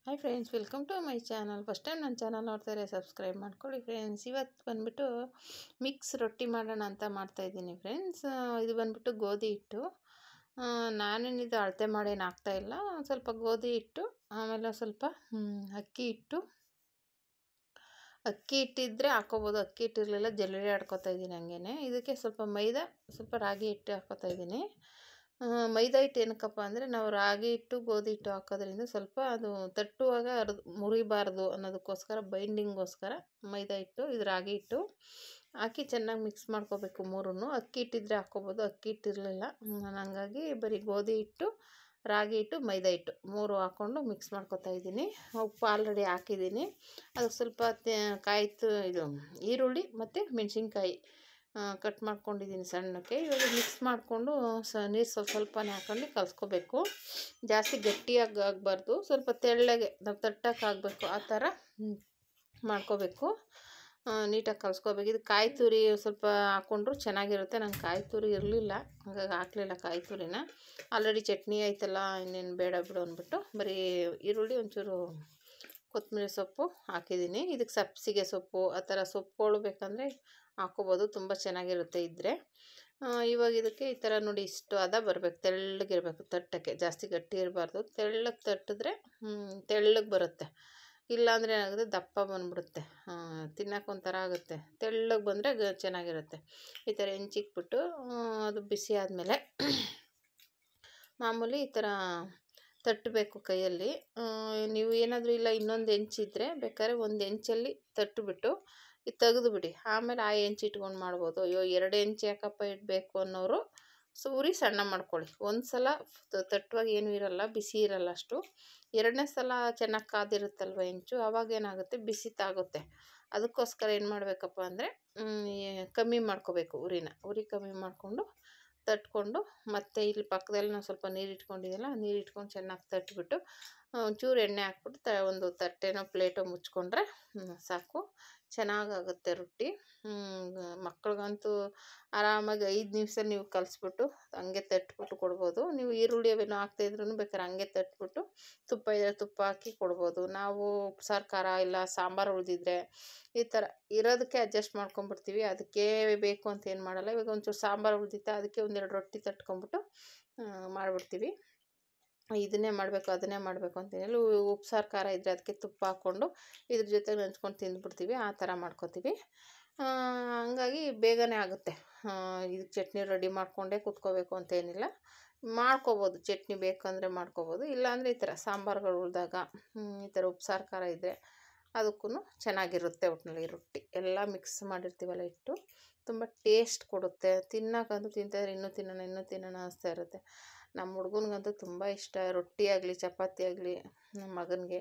Hi friends, welcome to my channel. First time ನನ್ನ channel ನೋಡ್ತಾರೆ, subscribe ಮಾಡ್ಕೊಳ್ಳಿ friends. ಇವತ್ತು ಬಂದುಬಿಟ್ಟು ಮಿಕ್ಸ್ ರೊಟ್ಟಿ ಮಾಡೋಣ ಅಂತ ಮಾಡ್ತಾಯಿದ್ದೀನಿ ಫ್ರೆಂಡ್ಸ್. ಇದು ಬಂದುಬಿಟ್ಟು ಗೋಧಿ ಹಿಟ್ಟು. ನಾನೇನಿದು ಅಳತೆ ಮಾಡೇನು ಹಾಕ್ತಾಯಿಲ್ಲ. ಸ್ವಲ್ಪ ಗೋಧಿ ಹಿಟ್ಟು, ಆಮೇಲೆ ಸ್ವಲ್ಪ ಅಕ್ಕಿ ಹಿಟ್ಟು. ಅಕ್ಕಿ ಹಿಟ್ಟಿದ್ರೆ ಹಾಕೋಬೋದು, ಅಕ್ಕಿ ಹಿಟ್ಟಿರಲಿಲ್ಲ ಜಲ್ಲಡಿ ಆಡ್ಕೊತಾ ಇದ್ದೀನಿ ಹಂಗೇ. ಇದಕ್ಕೆ ಸ್ವಲ್ಪ ಮೈದಾ, ಸ್ವಲ್ಪ ರಾಗಿ ಹಿಟ್ಟು ಹಾಕೋತಾ ಇದ್ದೀನಿ. ಮೈದಾ ಹಿಟ್ಟು ಏನಕ್ಕಪ್ಪ ಅಂದರೆ, ನಾವು ರಾಗಿ ಹಿಟ್ಟು ಗೋಧಿ ಹಿಟ್ಟು ಹಾಕೋದ್ರಿಂದ ಸ್ವಲ್ಪ ಅದು ತಟ್ಟುವಾಗ ಮುರಿಬಾರ್ದು ಅನ್ನೋದಕ್ಕೋಸ್ಕರ, ಬೈಂಡಿಂಗ್ಗೋಸ್ಕರ ಮೈದಾ ಹಿಟ್ಟು, ಇದು ರಾಗಿ ಹಿಟ್ಟು ಹಾಕಿ ಚೆನ್ನಾಗಿ ಮಿಕ್ಸ್ ಮಾಡ್ಕೋಬೇಕು ಮೂರನ್ನು. ಅಕ್ಕಿ ಹಿಟ್ಟಿದ್ರೆ ಹಾಕ್ಕೋಬೋದು, ಅಕ್ಕಿ ಹಿಟ್ಟಿರಲಿಲ್ಲ ನಾನು, ಹಂಗಾಗಿ ಬರೀ ಗೋಧಿ ಹಿಟ್ಟು, ರಾಗಿ ಹಿಟ್ಟು, ಮೈದಾ ಹಿಟ್ಟು ಮೂರು ಹಾಕ್ಕೊಂಡು ಮಿಕ್ಸ್ ಮಾಡ್ಕೊತಾ ಇದ್ದೀನಿ. ಉಪ್ಪು ಆಲ್ರೆಡಿ ಹಾಕಿದ್ದೀನಿ. ಅದಕ್ಕೆ ಸ್ವಲ್ಪ ಇದು ಈರುಳ್ಳಿ ಮತ್ತು ಮೆಣಸಿನ್ಕಾಯಿ ಕಟ್ ಮಾಡ್ಕೊಂಡಿದ್ದೀನಿ ಸಣ್ಣಕ್ಕೆ. ಇವಾಗ ಮಿಕ್ಸ್ ಮಾಡಿಕೊಂಡು ನೀರು ಸ್ವಲ್ಪನೇ ಹಾಕೊಂಡು ಕಲಿಸ್ಕೋಬೇಕು. ಜಾಸ್ತಿ ಗಟ್ಟಿಯಾಗಿ ಆಗಬಾರ್ದು, ಸ್ವಲ್ಪ ತೆಳ್ಳಗೆ ನಾವು ತಟ್ಟಕ್ಕೆ ಆಗಬೇಕು, ಆ ಥರ ಮಾಡ್ಕೋಬೇಕು. ನೀಟಾಗಿ ಕಲಿಸ್ಕೋಬೇಕು. ಇದು ಕಾಯಿ ತುರಿ ಸ್ವಲ್ಪ ಹಾಕ್ಕೊಂಡ್ರು ಚೆನ್ನಾಗಿರುತ್ತೆ. ನಂಗೆ ಕಾಯಿ ತುರಿ ಇರಲಿಲ್ಲ, ಹಾಗಾಗಿ ಹಾಕಲಿಲ್ಲ ಕಾಯಿ ತುರಿನ. ಆಲ್ರೆಡಿ ಚಟ್ನಿ ಆಯ್ತಲ್ಲ, ಇನ್ನೇನು ಬೇಡ ಬಿಡು ಅಂದ್ಬಿಟ್ಟು ಬರೀ ಈರುಳ್ಳಿ, ಒಂಚೂರು ಕೊತ್ತಂಬರಿ ಸೊಪ್ಪು ಹಾಕಿದ್ದೀನಿ. ಇದಕ್ಕೆ ಸಬ್ಸಿಗೆ ಸೊಪ್ಪು ಆ ಥರ ಸೊಪ್ಪುಗಳು ಬೇಕಂದರೆ ಹಾಕ್ಕೋಬೋದು, ತುಂಬ ಚೆನ್ನಾಗಿರುತ್ತೆ ಇದ್ದರೆ. ಇವಾಗ ಇದಕ್ಕೆ ಈ ಥರ ನೋಡಿ, ಇಷ್ಟು ಹದ ಬರಬೇಕು, ತೆಳ್ಳಗಿರಬೇಕು ತಟ್ಟಕ್ಕೆ, ಜಾಸ್ತಿ ಗಟ್ಟಿ ಇರಬಾರ್ದು. ತೆಳ್ಳಗೆ ತಟ್ಟಿದ್ರೆ ತೆಳ್ಳಗೆ ಬರುತ್ತೆ, ಇಲ್ಲಾಂದರೆ ಏನಾಗುತ್ತೆ ದಪ್ಪ ಬಂದುಬಿಡುತ್ತೆ, ತಿನ್ನೋಕೆ ಒಂಥರ ಆಗುತ್ತೆ. ತೆಳ್ಳಗೆ ಬಂದರೆ ಚೆನ್ನಾಗಿರುತ್ತೆ. ಈ ಥರ ಹೆಂಚಿಕ್ಬಿಟ್ಟು ಅದು ಬಿಸಿ ಆದಮೇಲೆ ಮಾಮೂಲಿ ಈ ಥರ ತಟ್ಟಬೇಕು ಕೈಯಲ್ಲಿ. ನೀವು ಏನಾದರೂ ಇಲ್ಲ ಇನ್ನೊಂದು ಹೆಂಚಿದ್ರೆ ಬೇಕಾದ್ರೆ ಒಂದು ಹೆಂಚಲ್ಲಿ ತಟ್ಟಿಬಿಟ್ಟು ಇದು ತೆಗೆದು ಬಿಡಿ, ಆಮೇಲೆ ಆ ಹೆಂಚು ಇಟ್ಕೊಂಡು ಮಾಡ್ಬೋದು. ಅಯ್ಯೋ 2 ಹೆಂಚು ಯಾಕಪ್ಪ ಇಡಬೇಕು ಅನ್ನೋರು ಉರಿ ಸಣ್ಣ ಮಾಡ್ಕೊಳ್ಳಿ. ಒಂದು ಸಲ ತಟ್ಟುವಾಗ ಏನೂ ಇರಲ್ಲ, ಬಿಸಿ ಇರಲ್ಲ ಅಷ್ಟು. 2ನೇ ಸಲ ಚೆನ್ನಾಗಿ ಕಾದಿರುತ್ತಲ್ವ ಹೆಂಚು, ಆವಾಗೇನಾಗುತ್ತೆ ಬಿಸಿ ತಾಗುತ್ತೆ. ಅದಕ್ಕೋಸ್ಕರ ಏನು ಮಾಡಬೇಕಪ್ಪ ಅಂದರೆ ಕಮ್ಮಿ ಮಾಡ್ಕೋಬೇಕು ಉರಿ ಕಮ್ಮಿ ಮಾಡಿಕೊಂಡು ತಟ್ಕೊಂಡು, ಮತ್ತು ಇಲ್ಲಿ ಪಕ್ಕದಲ್ಲಿ ನಾವು ಸ್ವಲ್ಪ ನೀರು ಇಟ್ಕೊಂಡಿದ್ದೆಲ್ಲ, ನೀರು ಇಟ್ಕೊಂಡು ಚೆನ್ನಾಗಿ ತಟ್ಟಿಬಿಟ್ಟು ಒಂಚೂರು ಎಣ್ಣೆ ಹಾಕ್ಬಿಟ್ಟು ಒಂದು ತಟ್ಟೆನೋ ಪ್ಲೇಟೋ ಮುಚ್ಕೊಂಡ್ರೆ ಸಾಕು, ಚೆನ್ನಾಗಾಗುತ್ತೆ ರೊಟ್ಟಿ. ಮಕ್ಳಿಗಂತೂ ಆರಾಮಾಗಿ 5 ನಿಮಿಷ ನೀವು ಕಲಿಸ್ಬಿಟ್ಟು ಹಂಗೆ ತಟ್ಬಿಟ್ಟು ಕೊಡ್ಬೋದು. ನೀವು ಈರುಳ್ಳಿ ಅವೇನೋ ಹಾಕ್ತಾಯಿದ್ರೂ ಬೇಕಾದ್ರೆ ಹಂಗೆ ತಟ್ಬಿಟ್ಟು ತುಪ್ಪ ಇದ್ದರೆ ತುಪ್ಪ ಹಾಕಿ ಕೊಡ್ಬೋದು. ನಾವು ಉಪ್ಸಾರು ಖಾರ ಇಲ್ಲ ಸಾಂಬಾರು ಉಳಿದಿದ್ರೆ ಈ ಥರ ಇರೋದಕ್ಕೆ ಅಡ್ಜಸ್ಟ್ ಮಾಡ್ಕೊಂಬಿಡ್ತೀವಿ, ಅದಕ್ಕೆ ಬೇಕು ಅಂತ ಏನು ಮಾಡಲ್ಲ. ಇವಾಗ ಒಂಚೂರು ಸಾಂಬಾರು ಉಳಿದಿತ್ತು, ಅದಕ್ಕೆ 1-2 ರೊಟ್ಟಿ ತಟ್ಕೊಂಬಿಟ್ಟು ಮಾಡಿಬಿಡ್ತೀವಿ. ಇದನ್ನೇ ಮಾಡಬೇಕು ಅದನ್ನೇ ಮಾಡಬೇಕು ಅಂತೇನಿಲ್ಲ. ಉಪ್ಸಾರು ಖಾರ ಇದ್ದರೆ ಅದಕ್ಕೆ ತುಪ್ಪ ಹಾಕ್ಕೊಂಡು ಇದ್ರ ಜೊತೆ ನೆಂಚ್ಕೊಂಡು ತಿಂದ್ಬಿಡ್ತೀವಿ, ಆ ಥರ ಮಾಡ್ಕೋತೀವಿ. ಹಂಗಾಗಿ ಬೇಗನೆ ಆಗುತ್ತೆ. ಇದಕ್ಕೆ ಚಟ್ನಿ ರೆಡಿ ಮಾಡಿಕೊಂಡೇ ಕೂತ್ಕೋಬೇಕು ಅಂತೇನಿಲ್ಲ, ಮಾಡ್ಕೋಬೋದು. ಚಟ್ನಿ ಬೇಕಂದರೆ ಮಾಡ್ಕೋಬೋದು, ಇಲ್ಲಾಂದರೆ ಈ ಥರ ಸಾಂಬಾರುಗಳು ಉಳಿದಾಗ ಈ ಥರ ಉಪ್ಸಾರು ಖಾರ ಇದ್ದರೆ ಅದಕ್ಕೂ ಚೆನ್ನಾಗಿರುತ್ತೆ. ಒಟ್ಟಿನಲ್ಲಿ ರೊಟ್ಟಿ ಎಲ್ಲ ಮಿಕ್ಸ್ ಮಾಡಿರ್ತೀವಲ್ಲ ಹಿಟ್ಟು, ತುಂಬ ಟೇಸ್ಟ್ ಕೊಡುತ್ತೆ. ತಿನ್ನೋಕ್ಕಂತೂ ತಿಂತಾಯಿದ್ರೆ ಇನ್ನೂ ತಿನ್ನೋಣ ಅನಿಸ್ತಾ ಇರುತ್ತೆ. ನಮ್ಮ ಹುಡುಗನಿಗಂತೂ ತುಂಬ ಇಷ್ಟ, ರೊಟ್ಟಿ ಆಗಲಿ ಚಪಾತಿ ಆಗಲಿ. ನಮ್ಮ ಮಗನಿಗೆ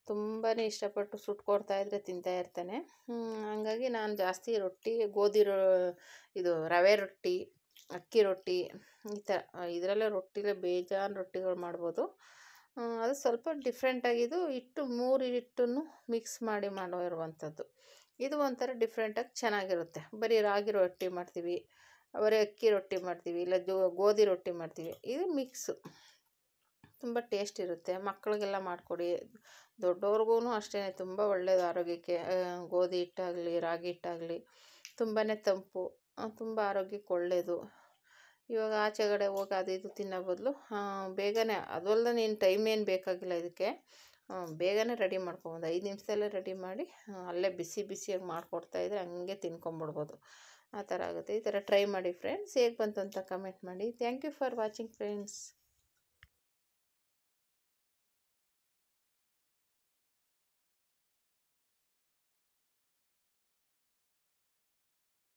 ತುಂಬಾ ಇಷ್ಟಪಟ್ಟು ಸುಟ್ಕೊಡ್ತಾಯಿದ್ರೆ ತಿಂತಾಯಿರ್ತಾನೆ. ಹಂಗಾಗಿ ನಾನು ಜಾಸ್ತಿ ರೊಟ್ಟಿ, ಇದು ರವೆ ರೊಟ್ಟಿ, ಅಕ್ಕಿ ರೊಟ್ಟಿ, ಈ ಥರ ಇದರಲ್ಲೇ ರೊಟ್ಟಿಲೇ ಬೇಜಾನು ರೊಟ್ಟಿಗಳು ಮಾಡ್ಬೋದು. ಅದು ಸ್ವಲ್ಪ ಡಿಫ್ರೆಂಟಾಗಿದ್ದು ಹಿಟ್ಟು 3 ಹಿಟ್ಟನ್ನು ಮಿಕ್ಸ್ ಮಾಡಿ ಇರುವಂಥದ್ದು. ಇದು ಒಂಥರ ಡಿಫ್ರೆಂಟಾಗಿ ಚೆನ್ನಾಗಿರುತ್ತೆ. ಬರೀ ರಾಗಿ ರೊಟ್ಟಿ ಮಾಡ್ತೀವಿ, ಬರೀ ಅಕ್ಕಿ ರೊಟ್ಟಿ ಮಾಡ್ತೀವಿ, ಇಲ್ಲ ಗೋಧಿ ರೊಟ್ಟಿ ಮಾಡ್ತೀವಿ. ಇದು ಮಿಕ್ಸು ತುಂಬ ಟೇಸ್ಟ್ ಇರುತ್ತೆ. ಮಕ್ಕಳಿಗೆಲ್ಲ ಮಾಡಿಕೊಡಿ, ದೊಡ್ಡವ್ರಿಗೂ ಅಷ್ಟೇ ತುಂಬ ಒಳ್ಳೆಯದು ಆರೋಗ್ಯಕ್ಕೆ. ಗೋಧಿ ಹಿಟ್ಟಾಗಲಿ ರಾಗಿ ಹಿಟ್ಟಾಗಲಿ ತುಂಬಾ ತಂಪು, ತುಂಬ ಆರೋಗ್ಯಕ್ಕೆ ಒಳ್ಳೆಯದು. ಇವಾಗ ಆಚೆಗಡೆ ಹೋಗಿ ಅದು ಇದು ತಿನ್ನೋ ಬದಲು ಬೇಗನೆ, ಅದು ಅಲ್ಲದೆ ಏನು ಟೈಮ್ ಏನು ಬೇಕಾಗಿಲ್ಲ ಇದಕ್ಕೆ, ಬೇಗನೆ ರೆಡಿ ಮಾಡ್ಕೊಬೋದು. 5 ನಿಮಿಷದಲ್ಲೇ ರೆಡಿ ಮಾಡಿ ಅಲ್ಲೇ ಬಿಸಿ ಬಿಸಿಯಾಗಿ ಮಾಡಿಕೊಡ್ತಾಯಿದ್ರೆ ಹಂಗೆ ತಿನ್ಕೊಂಬಿಡ್ಬೋದು, ಆ ಥರ ಆಗುತ್ತೆ. ಈ ಥರ ಟ್ರೈ ಮಾಡಿ ಫ್ರೆಂಡ್ಸ್. ಹೇಗೆ ಬಂತು ಅಂತ ಕಮೆಂಟ್ ಮಾಡಿ. Thank you for watching friends.